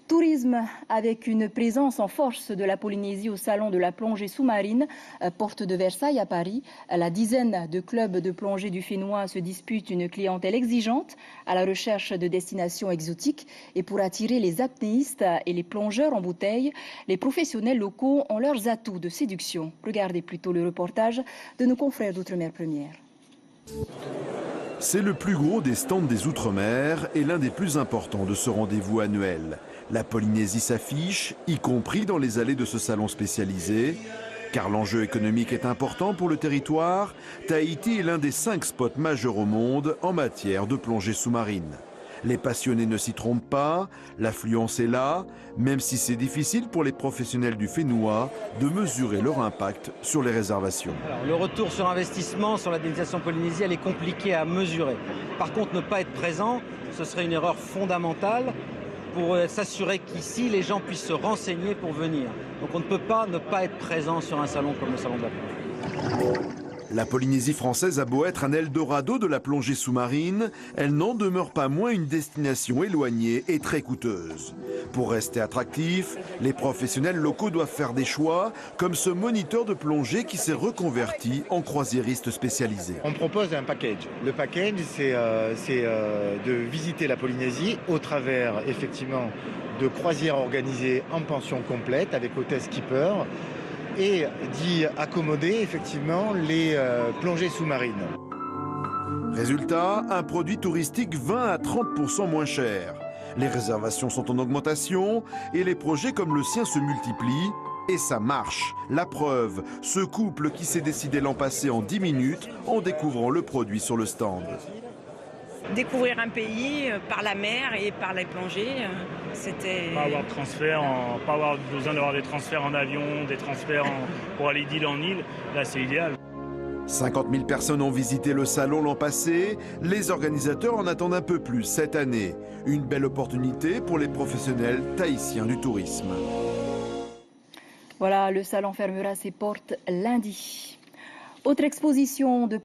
Tourisme avec une présence en force de la Polynésie au salon de la plongée sous-marine, porte de Versailles à Paris. La dizaine de clubs de plongée du Fénois se disputent une clientèle exigeante à la recherche de destinations exotiques. Et pour attirer les apnéistes et les plongeurs en bouteille, les professionnels locaux ont leurs atouts de séduction. Regardez plutôt le reportage de nos confrères d'Outre-mer Première. C'est le plus gros des stands des Outre-mer et l'un des plus importants de ce rendez-vous annuel. La Polynésie s'affiche, y compris dans les allées de ce salon spécialisé. Car l'enjeu économique est important pour le territoire, Tahiti est l'un des 5 spots majeurs au monde en matière de plongée sous-marine. Les passionnés ne s'y trompent pas, l'affluence est là, même si c'est difficile pour les professionnels du Fénois de mesurer leur impact sur les réservations. Alors, le retour sur investissement sur la destination Polynésie, elle est compliquée à mesurer. Par contre, ne pas être présent, ce serait une erreur fondamentale pour s'assurer qu'ici, les gens puissent se renseigner pour venir. Donc on ne peut pas ne pas être présent sur un salon comme le salon de la plongée. La Polynésie française a beau être un Eldorado de la plongée sous-marine, elle n'en demeure pas moins une destination éloignée et très coûteuse. Pour rester attractif, les professionnels locaux doivent faire des choix, comme ce moniteur de plongée qui s'est reconverti en croisiériste spécialisé. On propose un package. Le package, c'est de visiter la Polynésie au travers, effectivement, de croisières organisées en pension complète avec hôtesse skipper, et d'y accommoder effectivement les plongées sous-marines. Résultat, un produit touristique 20 à 30% moins cher. Les réservations sont en augmentation et les projets comme le sien se multiplient. Et ça marche. La preuve, ce couple qui s'est décidé l'an passé en 10 minutes en découvrant le produit sur le stand. Découvrir un pays par la mer et par les plongées, c'était... Pas avoir de transfert, pas avoir besoin d'avoir des transferts en avion, des transferts pour aller d'île en île, là c'est idéal. 50 000 personnes ont visité le salon l'an passé, les organisateurs en attendent un peu plus cette année. Une belle opportunité pour les professionnels tahitiens du tourisme. Voilà, le salon fermera ses portes lundi. Autre exposition de